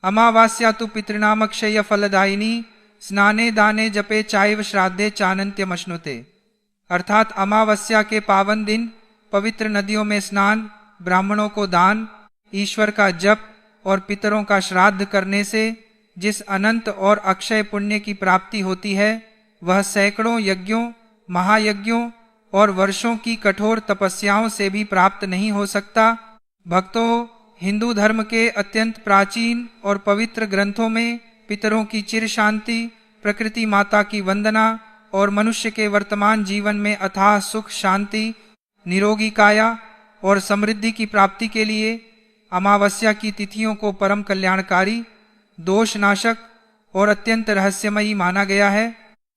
अमावास्या तु पितृनामक्षय फलदायिनी स्नाने दाने जपे चाइव श्राद्धे चानन्त्यमश्नुते। अर्थात अमावस्या के पावन दिन पवित्र नदियों में स्नान, ब्राह्मणों को दान, ईश्वर का जप और पितरों का श्राद्ध करने से जिस अनंत और अक्षय पुण्य की प्राप्ति होती है वह सैकड़ों यज्ञों, महायज्ञों और वर्षों की कठोर तपस्याओं से भी प्राप्त नहीं हो सकता। भक्तों, हिंदू धर्म के अत्यंत प्राचीन और पवित्र ग्रंथों में पितरों की चिर शांति, प्रकृति माता की वंदना और मनुष्य के वर्तमान जीवन में अथाह सुख, शांति, निरोगी काया और समृद्धि की प्राप्ति के लिए अमावस्या की तिथियों को परम कल्याणकारी, दोषनाशक और अत्यंत रहस्यमयी माना गया है।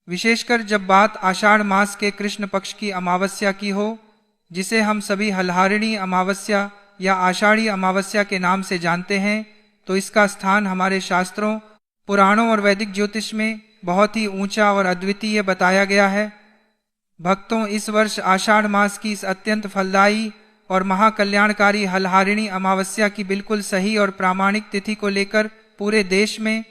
विशेषकर जब बात आषाढ़ मास के कृष्ण पक्ष की अमावस्या की हो, जिसे हम सभी हलहारिणी अमावस्या या आषाढ़ी अमावस्या के नाम से जानते हैं, तो इसका स्थान हमारे शास्त्रों, पुराणों और वैदिक ज्योतिष में बहुत ही ऊंचा और अद्वितीय बताया गया है। भक्तों, इस वर्ष आषाढ़ मास की इस अत्यंत फलदायी और महाकल्याणकारी हलहारिणी अमावस्या की बिल्कुल सही और प्रामाणिक तिथि को लेकर पूरे देश में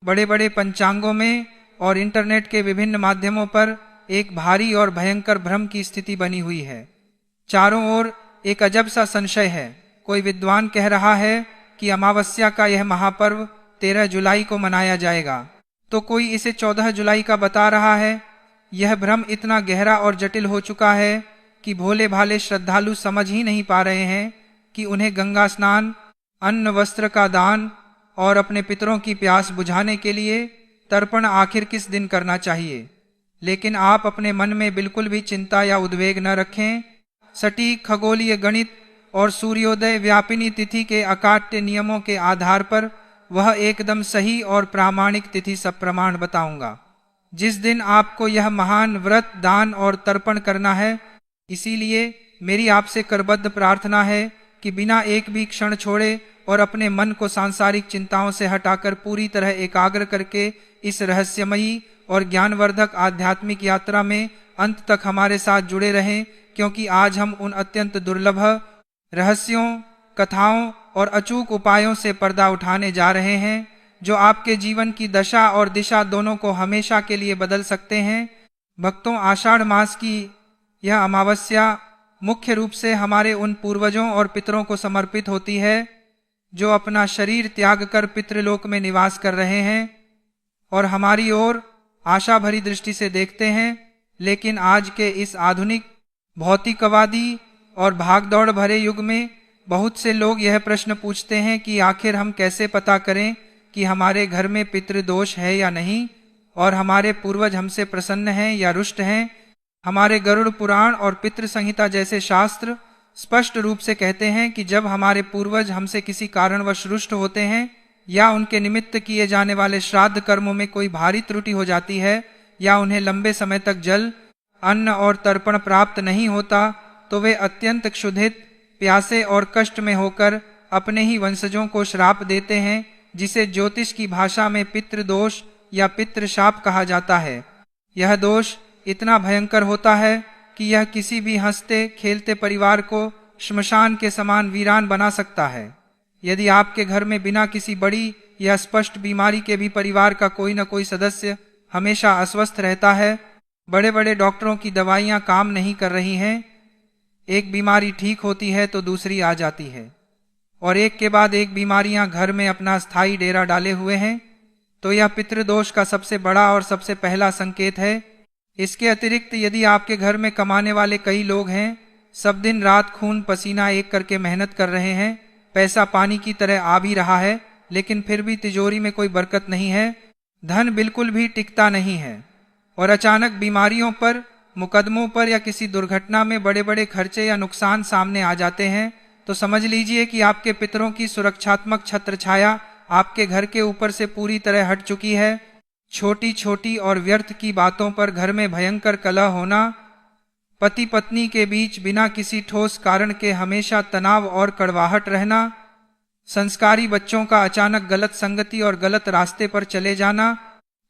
बड़े बड़े पंचांगों में और इंटरनेट के विभिन्न माध्यमों पर एक भारी और भयंकर भ्रम की स्थिति बनी हुई है। चारों ओर एक अजब सा संशय है। कोई विद्वान कह रहा है कि अमावस्या का यह महापर्व 13 जुलाई को मनाया जाएगा, तो कोई इसे 14 जुलाई का बता रहा है। यह भ्रम इतना गहरा और जटिल हो चुका है कि भोले भाले श्रद्धालु समझ ही नहीं पा रहे हैं कि उन्हें गंगा स्नान, अन्न वस्त्र का दान और अपने पितरों की प्यास बुझाने के लिए तर्पण आखिर किस दिन करना चाहिए। लेकिन आप अपने मन में बिल्कुल भी चिंता या उद्वेग न रखें। सटीक खगोलीय गणित और सूर्योदय व्यापिनी तिथि के अकाट्य नियमों के आधार पर वह एकदम सही और प्रामाणिक तिथि सब प्रमाण बताऊंगा, जिस दिन आपको यह महान व्रत, दान और तर्पण करना है। इसीलिए मेरी आपसे करबद्ध प्रार्थना है कि बिना एक भी क्षण छोड़े और अपने मन को सांसारिक चिंताओं से हटाकर पूरी तरह एकाग्र करके इस रहस्यमयी और ज्ञानवर्धक आध्यात्मिक यात्रा में अंत तक हमारे साथ जुड़े रहें, क्योंकि आज हम उन अत्यंत दुर्लभ रहस्यों, कथाओं और अचूक उपायों से पर्दा उठाने जा रहे हैं जो आपके जीवन की दशा और दिशा दोनों को हमेशा के लिए बदल सकते हैं। भक्तों, आषाढ़ मास की यह अमावस्या मुख्य रूप से हमारे उन पूर्वजों और पितरों को समर्पित होती है जो अपना शरीर त्याग कर पितृलोक में निवास कर रहे हैं और हमारी ओर आशा भरी दृष्टि से देखते हैं। लेकिन आज के इस आधुनिक भौतिकवादी और भागदौड़ भरे युग में बहुत से लोग यह प्रश्न पूछते हैं कि आखिर हम कैसे पता करें कि हमारे घर में पितृदोष है या नहीं और हमारे पूर्वज हमसे प्रसन्न हैं या रुष्ट हैं। हमारे गरुड़ पुराण और पितृ संहिता जैसे शास्त्र स्पष्ट रूप से कहते हैं कि जब हमारे पूर्वज हमसे किसी कारणवश रुष्ट होते हैं या उनके निमित्त किए जाने वाले श्राद्ध कर्मों में कोई भारी त्रुटि हो जाती है या उन्हें लंबे समय तक जल, अन्न और तर्पण प्राप्त नहीं होता, तो वे अत्यंत क्षुधित, प्यासे और कष्ट में होकर अपने ही वंशजों को श्राप देते हैं, जिसे ज्योतिष की भाषा में पितृदोष या पितृशाप कहा जाता है। यह दोष इतना भयंकर होता है कि यह किसी भी हंसते खेलते परिवार को श्मशान के समान वीरान बना सकता है। यदि आपके घर में बिना किसी बड़ी या स्पष्ट बीमारी के भी परिवार का कोई न कोई सदस्य हमेशा अस्वस्थ रहता है, बड़े बड़े डॉक्टरों की दवाइयां काम नहीं कर रही हैं, एक बीमारी ठीक होती है तो दूसरी आ जाती है और एक के बाद एक बीमारियां घर में अपना स्थायी डेरा डाले हुए हैं, तो यह पितृदोष का सबसे बड़ा और सबसे पहला संकेत है। इसके अतिरिक्त यदि आपके घर में कमाने वाले कई लोग हैं, सब दिन रात खून पसीना एक करके मेहनत कर रहे हैं, पैसा पानी की तरह आ भी रहा है, लेकिन फिर भी तिजोरी में कोई बरकत नहीं है, धन बिल्कुल भी टिकता नहीं है और अचानक बीमारियों पर, मुकदमों पर या किसी दुर्घटना में बड़े बड़े खर्चे या नुकसान सामने आ जाते हैं, तो समझ लीजिए कि आपके पितरों की सुरक्षात्मक छत्र छाया आपके घर के ऊपर से पूरी तरह हट चुकी है। छोटी छोटी और व्यर्थ की बातों पर घर में भयंकर कलह होना, पति पत्नी के बीच बिना किसी ठोस कारण के हमेशा तनाव और कड़वाहट रहना, संस्कारी बच्चों का अचानक गलत संगति और गलत रास्ते पर चले जाना,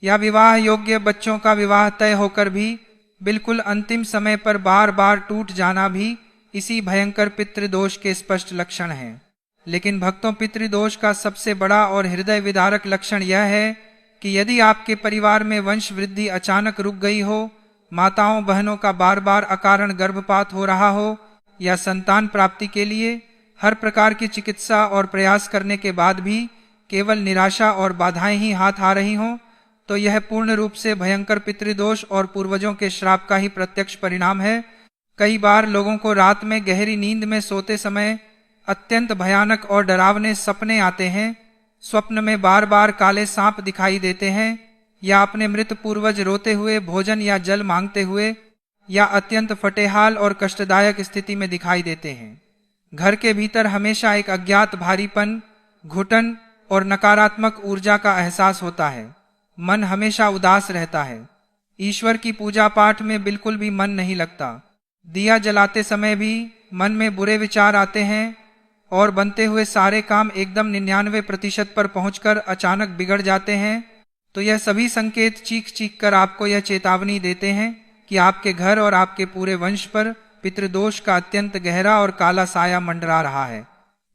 या विवाह योग्य बच्चों का विवाह तय होकर भी बिल्कुल अंतिम समय पर बार बार टूट जाना भी इसी भयंकर पितृदोष के स्पष्ट लक्षण हैं। लेकिन भक्तों, पितृदोष का सबसे बड़ा और हृदय विदारक लक्षण यह है कि यदि आपके परिवार में वंश वृद्धि अचानक रुक गई हो, माताओं बहनों का बार बार अकारण गर्भपात हो रहा हो, या संतान प्राप्ति के लिए हर प्रकार की चिकित्सा और प्रयास करने के बाद भी केवल निराशा और बाधाएं ही हाथ आ रही हों, तो यह पूर्ण रूप से भयंकर पितृदोष और पूर्वजों के श्राप का ही प्रत्यक्ष परिणाम है। कई बार लोगों को रात में गहरी नींद में सोते समय अत्यंत भयानक और डरावने सपने आते हैं। स्वप्न में बार बार काले सांप दिखाई देते हैं, या अपने मृत पूर्वज रोते हुए भोजन या जल मांगते हुए, या अत्यंत फटेहाल और कष्टदायक स्थिति में दिखाई देते हैं। घर के भीतर हमेशा एक अज्ञात भारीपन, घुटन और नकारात्मक ऊर्जा का एहसास होता है। मन हमेशा उदास रहता है। ईश्वर की पूजा पाठ में बिल्कुल भी मन नहीं लगता। दिया जलाते समय भी मन में बुरे विचार आते हैं और बनते हुए सारे काम एकदम 99% पर पहुंचकर अचानक बिगड़ जाते हैं। तो यह सभी संकेत चीख चीख कर आपको यह चेतावनी देते हैं कि आपके घर और आपके पूरे वंश पर पितृदोष का अत्यंत गहरा और काला साया मंडरा रहा है।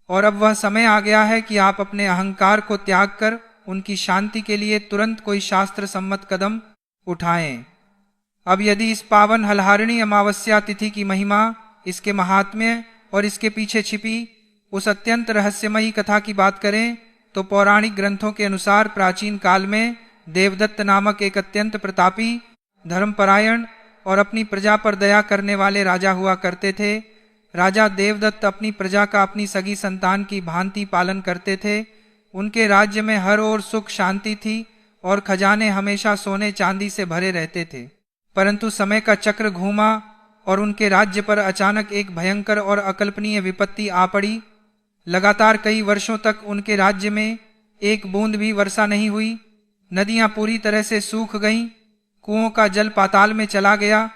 और अब वह समय आ गया है कि आप अपने अहंकार को त्याग कर उनकी शांति के लिए तुरंत कोई शास्त्र सम्मत कदम उठाएं। अब यदि इस पावन हलहारिणी अमावस्या तिथि की महिमा, इसके महात्म्य और इसके पीछे छिपी उस अत्यंत रहस्यमयी कथा की बात करें, तो पौराणिक ग्रंथों के अनुसार प्राचीन काल में देवदत्त नामक एक अत्यंत प्रतापी, धर्मपरायण और अपनी प्रजा पर दया करने वाले राजा हुआ करते थे। राजा देवदत्त अपनी प्रजा का अपनी सगी संतान की भांति पालन करते थे। उनके राज्य में हर ओर सुख शांति थी और खजाने हमेशा सोने चांदी से भरे रहते थे। परंतु समय का चक्र घूमा और उनके राज्य पर अचानक एक भयंकर और अकल्पनीय विपत्ति आ पड़ी। लगातार कई वर्षों तक उनके राज्य में एक बूंद भी वर्षा नहीं हुई। नदियां पूरी तरह से सूख गईं, कुओं का जल पाताल में चला गया,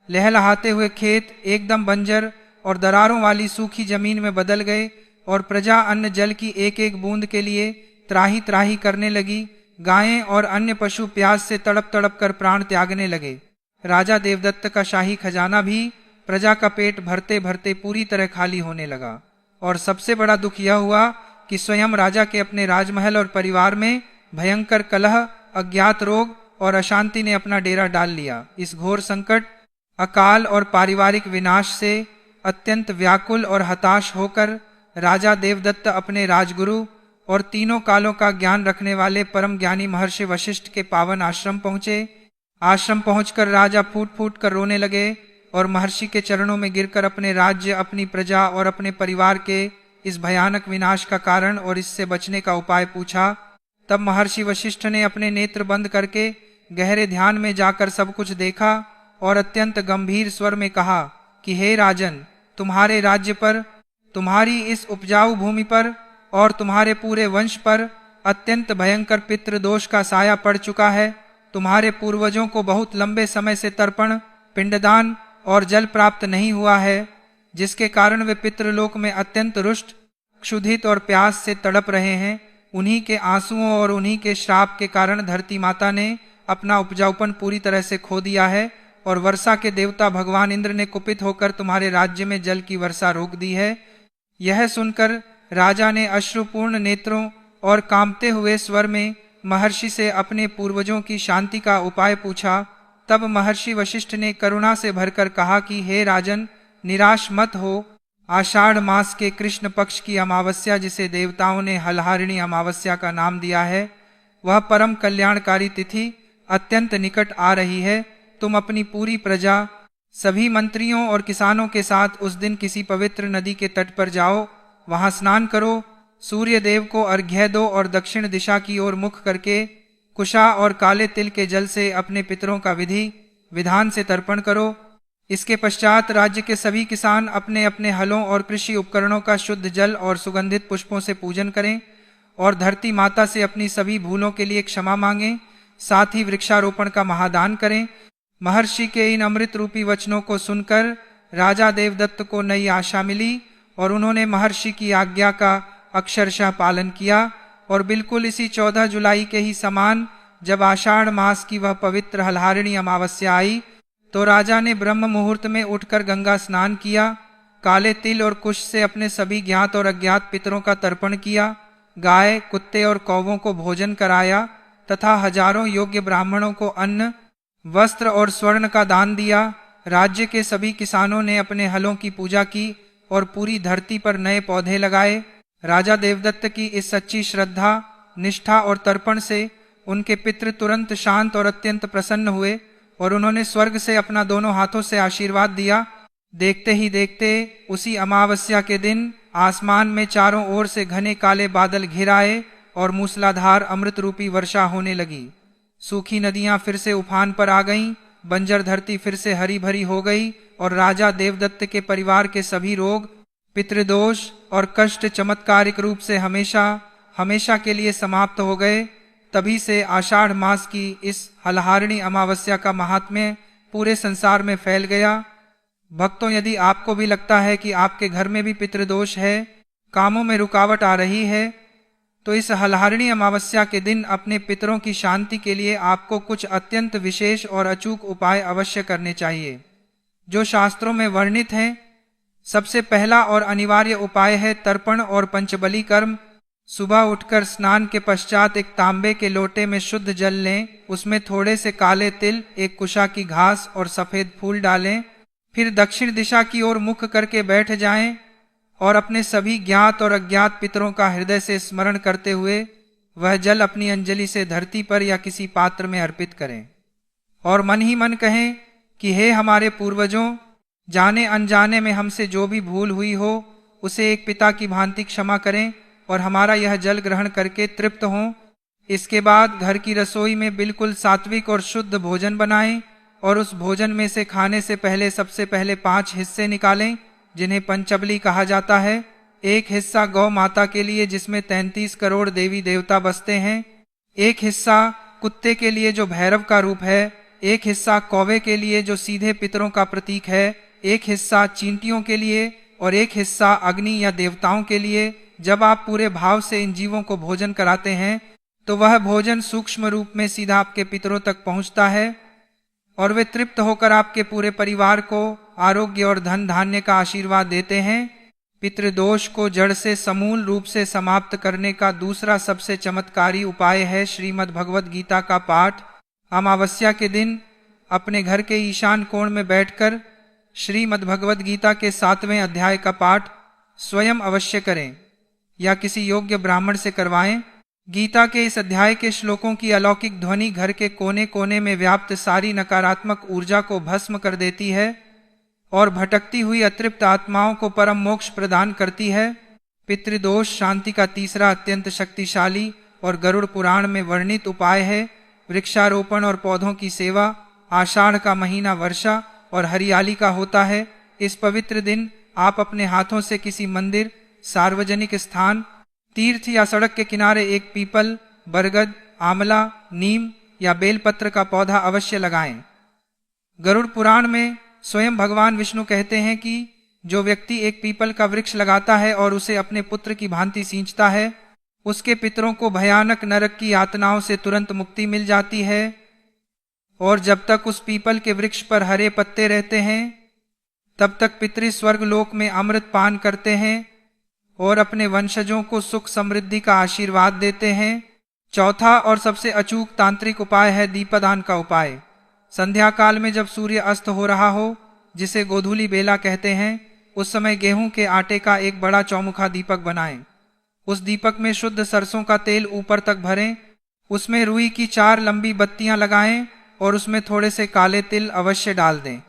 लहलहाते हुए खेत एकदम बंजर और दरारों वाली सूखी जमीन में बदल गए और प्रजा अन्न जल की एक एक बूंद के लिए त्राही त्राही करने लगी। गायें और अन्य पशु प्यास से तड़प तड़प कर प्राण त्यागने लगे। राजा देवदत्त का शाही खजाना भी प्रजा का पेट भरते भरते पूरी तरह खाली होने लगा। और सबसे बड़ा दुख यह हुआ कि स्वयं राजा के अपने राजमहल और परिवार में भयंकर कलह, अज्ञात रोग और अशांति ने अपना डेरा डाल लिया। इस घोर संकट, अकाल और पारिवारिक विनाश से अत्यंत व्याकुल और हताश होकर राजा देवदत्त अपने राजगुरु और तीनों कालों का ज्ञान रखने वाले परम ज्ञानी महर्षि वशिष्ठ के पावन आश्रम पहुंचे। आश्रम पहुंचकर राजा फूट फूट कर रोने लगे और महर्षि के चरणों में गिरकर अपने राज्य, अपनी प्रजा और अपने परिवार के इस भयानक विनाश का कारण और इससे बचने का उपाय पूछा। तब महर्षि वशिष्ठ ने अपने नेत्र बंद करके गहरे ध्यान में जाकर सब कुछ देखा और अत्यंत गंभीर स्वर में कहा कि हे राजन, तुम्हारे राज्य पर, तुम्हारी इस उपजाऊ भूमि पर और तुम्हारे पूरे वंश पर अत्यंत भयंकर पितृदोष का साया पड़ चुका है। तुम्हारे पूर्वजों को बहुत लंबे समय से तर्पण, पिंडदान और जल प्राप्त नहीं हुआ है, जिसके कारण वे पितृलोक में अत्यंत रुष्ट, क्षुधित और प्यास से तड़प रहे हैं। उन्हीं के आंसुओं और उन्हीं के श्राप के कारण धरती माता ने अपना उपजाऊपन पूरी तरह से खो दिया है और वर्षा के देवता भगवान इंद्र ने कुपित होकर तुम्हारे राज्य में जल की वर्षा रोक दी है। यह सुनकर राजा ने अश्रुपूर्ण नेत्रों और कांपते हुए स्वर में महर्षि से अपने पूर्वजों की शांति का उपाय पूछा। तब महर्षि वशिष्ठ ने करुणा से भरकर कहा कि हे राजन, निराश मत हो। आषाढ़ मास के कृष्ण पक्ष की अमावस्या, जिसे देवताओं ने हलहारिणी अमावस्या का नाम दिया है, वह परम कल्याणकारी तिथि अत्यंत निकट आ रही है। तुम अपनी पूरी प्रजा, सभी मंत्रियों और किसानों के साथ उस दिन किसी पवित्र नदी के तट पर जाओ, वहां स्नान करो, सूर्य देव को अर्घ्य दो और दक्षिण दिशा की ओर मुख करके कुशा और काले तिल के जल से अपने पितरों का विधि विधान से तर्पण करो। इसके पश्चात राज्य के सभी किसान अपने अपने हलों और कृषि उपकरणों का शुद्ध जल और सुगंधित पुष्पों से पूजन करें और धरती माता से अपनी सभी भूलों के लिए क्षमा मांगें। साथ ही वृक्षारोपण का महादान करें। महर्षि के इन अमृत रूपी वचनों को सुनकर राजा देवदत्त को नई आशा मिली और उन्होंने महर्षि की आज्ञा का अक्षरशः पालन किया। और बिल्कुल इसी 14 जुलाई के ही समान जब आषाढ़ मास की वह पवित्र हलहारिणी अमावस्या आई, तो राजा ने ब्रह्म मुहूर्त में उठकर गंगा स्नान किया। काले तिल और कुश से अपने सभी ज्ञात और अज्ञात पितरों का तर्पण किया, गाय, कुत्ते और कौवों को भोजन कराया तथा हजारों योग्य ब्राह्मणों को अन्न, वस्त्र और स्वर्ण का दान दिया। राज्य के सभी किसानों ने अपने हलों की पूजा की और पूरी धरती पर नए पौधे लगाए। राजा देवदत्त की इस सच्ची श्रद्धा, निष्ठा और तर्पण से उनके पितृ तुरंत शांत और अत्यंत प्रसन्न हुए और उन्होंने स्वर्ग से अपना दोनों हाथों से आशीर्वाद दिया। देखते ही देखते उसी अमावस्या के दिन आसमान में चारों ओर से घने काले बादल घिर आए और मूसलाधार अमृत रूपी वर्षा होने लगी। सूखी नदियां फिर से उफान पर आ गईं, बंजर धरती फिर से हरी भरी हो गई और राजा देवदत्त के परिवार के सभी रोग, पितृदोष और कष्ट चमत्कारिक रूप से हमेशा हमेशा के लिए समाप्त हो गए। तभी से आषाढ़ मास की इस हलहारिणी अमावस्या का महात्म्य पूरे संसार में फैल गया। भक्तों, यदि आपको भी लगता है कि आपके घर में भी पितृदोष है, कामों में रुकावट आ रही है, तो इस हलहारिणी अमावस्या के दिन अपने पितरों की शांति के लिए आपको कुछ अत्यंत विशेष और अचूक उपाय अवश्य करने चाहिए, जो शास्त्रों में वर्णित हैं। सबसे पहला और अनिवार्य उपाय है तर्पण और पंचबली कर्म। सुबह उठकर स्नान के पश्चात एक तांबे के लोटे में शुद्ध जल लें, उसमें थोड़े से काले तिल, एक कुशा की घास और सफेद फूल डालें। फिर दक्षिण दिशा की ओर मुख करके बैठ जाएं और अपने सभी ज्ञात और अज्ञात पितरों का हृदय से स्मरण करते हुए वह जल अपनी अंजलि से धरती पर या किसी पात्र में अर्पित करें और मन ही मन कहें कि हे हमारे पूर्वजों, जाने अनजाने में हमसे जो भी भूल हुई हो उसे एक पिता की भांति क्षमा करें और हमारा यह जल ग्रहण करके तृप्त हों। इसके बाद घर की रसोई में बिल्कुल सात्विक और शुद्ध भोजन बनाएं और उस भोजन में से खाने से पहले सबसे पहले 5 हिस्से निकालें, जिन्हें पंचबली कहा जाता है। एक हिस्सा गौ माता के लिए, जिसमें 33 करोड़ देवी देवता बसते हैं। एक हिस्सा कुत्ते के लिए, जो भैरव का रूप है। एक हिस्सा कौवे के लिए, जो सीधे पितरों का प्रतीक है। एक हिस्सा चींटियों के लिए और एक हिस्सा अग्नि या देवताओं के लिए। जब आप पूरे भाव से इन जीवों को भोजन कराते हैं तो वह भोजन सूक्ष्म रूप में सीधा आपके पितरों तक पहुंचता है और वे तृप्त होकर आपके पूरे परिवार को आरोग्य और धन धान्य का आशीर्वाद देते हैं। पितृदोष को जड़ से समूल रूप से समाप्त करने का दूसरा सबसे चमत्कारी उपाय है श्रीमद् भगवद गीता का पाठ। अमावस्या के दिन अपने घर के ईशान कोण में बैठकर श्रीमद् भगवद गीता के 7वें अध्याय का पाठ स्वयं अवश्य करें या किसी योग्य ब्राह्मण से करवाएं। गीता के इस अध्याय के श्लोकों की अलौकिक ध्वनि घर के कोने कोने में व्याप्त सारी नकारात्मक ऊर्जा को भस्म कर देती है और भटकती हुई अतृप्त आत्माओं को परम मोक्ष प्रदान करती है। पितृदोष शांति का तीसरा अत्यंत शक्तिशाली और गरुड़ पुराण में वर्णित उपाय है वृक्षारोपण और पौधों की सेवा। आषाढ़ का महीना वर्षा और हरियाली का होता है। इस पवित्र दिन आप अपने हाथों से किसी मंदिर, सार्वजनिक स्थान, तीर्थ या सड़क के किनारे एक पीपल, बरगद, आंवला, नीम या बेलपत्र का पौधा अवश्य लगाएं। गरुड़ पुराण में स्वयं भगवान विष्णु कहते हैं कि जो व्यक्ति एक पीपल का वृक्ष लगाता है और उसे अपने पुत्र की भांति सींचता है, उसके पितरों को भयानक नरक की यातनाओं से तुरंत मुक्ति मिल जाती है। और जब तक उस पीपल के वृक्ष पर हरे पत्ते रहते हैं, तब तक पितृ स्वर्ग लोक में अमृत पान करते हैं और अपने वंशजों को सुख समृद्धि का आशीर्वाद देते हैं। चौथा और सबसे अचूक तांत्रिक उपाय है दीपदान का उपाय। संध्या काल में जब सूर्य अस्त हो रहा हो, जिसे गोधूली बेला कहते हैं, उस समय गेहूं के आटे का एक बड़ा चौमुखा दीपक बनाएं। उस दीपक में शुद्ध सरसों का तेल ऊपर तक भरें, उसमें रुई की 4 लंबी बत्तियां लगाएं और उसमें थोड़े से काले तिल अवश्य डाल दें।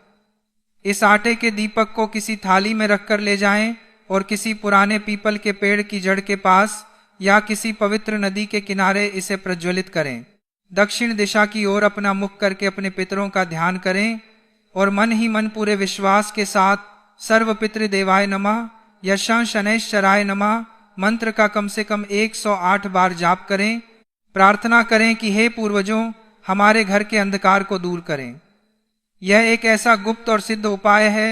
इस आटे के दीपक को किसी थाली में रखकर ले जाएं और किसी पुराने पीपल के पेड़ की जड़ के पास या किसी पवित्र नदी के किनारे इसे प्रज्वलित करें। दक्षिण दिशा की ओर अपना मुख करके अपने पितरों का ध्यान करें और मन ही मन पूरे विश्वास के साथ सर्व पितृ देवाय नमः या शनैश्चराय नमः मंत्र का कम से कम 108 बार जाप करें। प्रार्थना करें कि हे पूर्वजों, हमारे घर के अंधकार को दूर करें। यह एक ऐसा गुप्त और सिद्ध उपाय है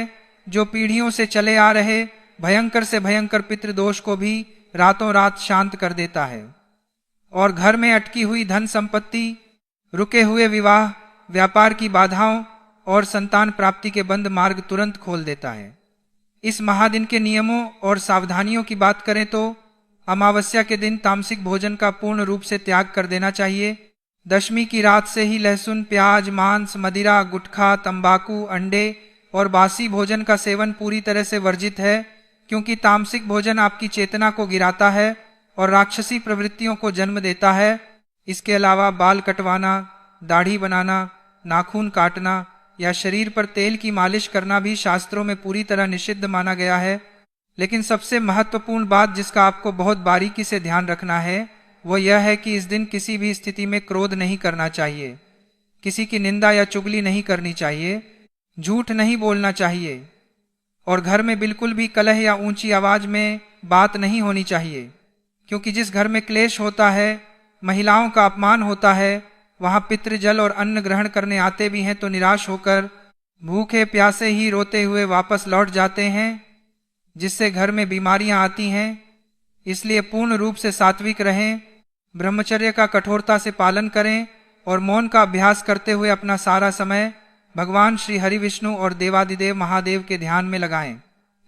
जो पीढ़ियों से चले आ रहे भयंकर से भयंकर पितृदोष को भी रातों रात शांत कर देता है और घर में अटकी हुई धन संपत्ति, रुके हुए विवाह, व्यापार की बाधाओं और संतान प्राप्ति के बंद मार्ग तुरंत खोल देता है। इस महादिन के नियमों और सावधानियों की बात करें तो अमावस्या के दिन तामसिक भोजन का पूर्ण रूप से त्याग कर देना चाहिए। दशमी की रात से ही लहसुन, प्याज, मांस, मदिरा, गुटखा, तंबाकू, अंडे और बासी भोजन का सेवन पूरी तरह से वर्जित है, क्योंकि तामसिक भोजन आपकी चेतना को गिराता है और राक्षसी प्रवृत्तियों को जन्म देता है। इसके अलावा बाल कटवाना, दाढ़ी बनाना, नाखून काटना या शरीर पर तेल की मालिश करना भी शास्त्रों में पूरी तरह निषिद्ध माना गया है। लेकिन सबसे महत्वपूर्ण बात जिसका आपको बहुत बारीकी से ध्यान रखना है वो यह है कि इस दिन किसी भी स्थिति में क्रोध नहीं करना चाहिए, किसी की निंदा या चुगली नहीं करनी चाहिए, झूठ नहीं बोलना चाहिए और घर में बिल्कुल भी कलह या ऊंची आवाज में बात नहीं होनी चाहिए, क्योंकि जिस घर में क्लेश होता है, महिलाओं का अपमान होता है, वहां पितृ जल और अन्न ग्रहण करने आते भी हैं तो निराश होकर भूखे प्यासे ही रोते हुए वापस लौट जाते हैं, जिससे घर में बीमारियां आती हैं। इसलिए पूर्ण रूप से सात्विक रहें, ब्रह्मचर्य का कठोरता से पालन करें और मौन का अभ्यास करते हुए अपना सारा समय भगवान श्री हरि विष्णु और देवादिदेव महादेव के ध्यान में लगाएं।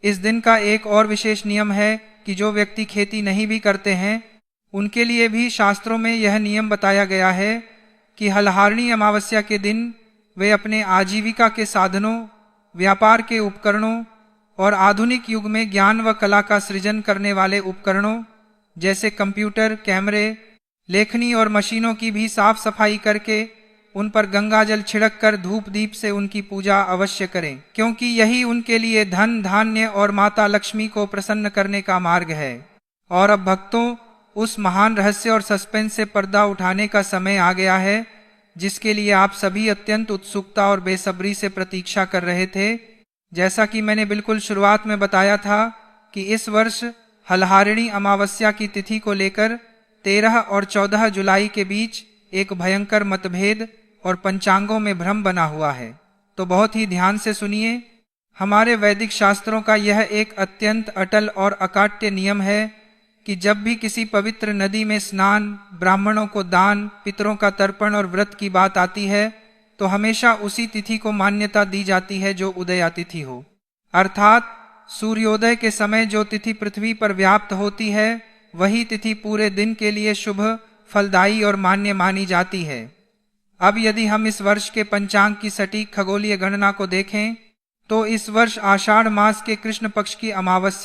इस दिन का एक और विशेष नियम है कि जो व्यक्ति खेती नहीं भी करते हैं उनके लिए भी शास्त्रों में यह नियम बताया गया है कि हलहारणी अमावस्या के दिन वे अपने आजीविका के साधनों, व्यापार के उपकरणों और आधुनिक युग में ज्ञान व कला का सृजन करने वाले उपकरणों जैसे कंप्यूटर, कैमरे, लेखनी और मशीनों की भी साफ सफाई करके उन पर गंगा जल छिड़क कर धूप दीप से उनकी पूजा अवश्य करें, क्योंकि यही उनके लिए धन, धान्य और माता लक्ष्मी को प्रसन्न करने का मार्ग है। और अब भक्तों, उस महान रहस्य और सस्पेंस से पर्दा उठाने का समय आ गया है जिसके लिए आप सभी अत्यंत उत्सुकता और बेसब्री से प्रतीक्षा कर रहे थे। जैसा कि मैंने बिल्कुल शुरुआत में बताया था कि इस वर्ष हलहारिणी अमावस्या की तिथि को लेकर 13 और 14 जुलाई के बीच एक भयंकर मतभेद और पंचांगों में भ्रम बना हुआ है। तो बहुत ही ध्यान से सुनिए। हमारे वैदिक शास्त्रों का यह एक अत्यंत अटल और अकाट्य नियम है कि जब भी किसी पवित्र नदी में स्नान, ब्राह्मणों को दान, पितरों का तर्पण और व्रत की बात आती है तो हमेशा उसी तिथि को मान्यता दी जाती है जो उदया तिथि हो, अर्थात सूर्योदय के समय जो तिथि पृथ्वी पर व्याप्त होती है वही तिथि पूरे दिन के लिए शुभ, फलदायी और मान्य मानी जाती है। अब यदि हम इस वर्ष के पंचांग की सटीक खगोलीय गणना को देखें तो इस वर्ष आषाढ़ मास के कृष्ण पक्ष की अमावस्या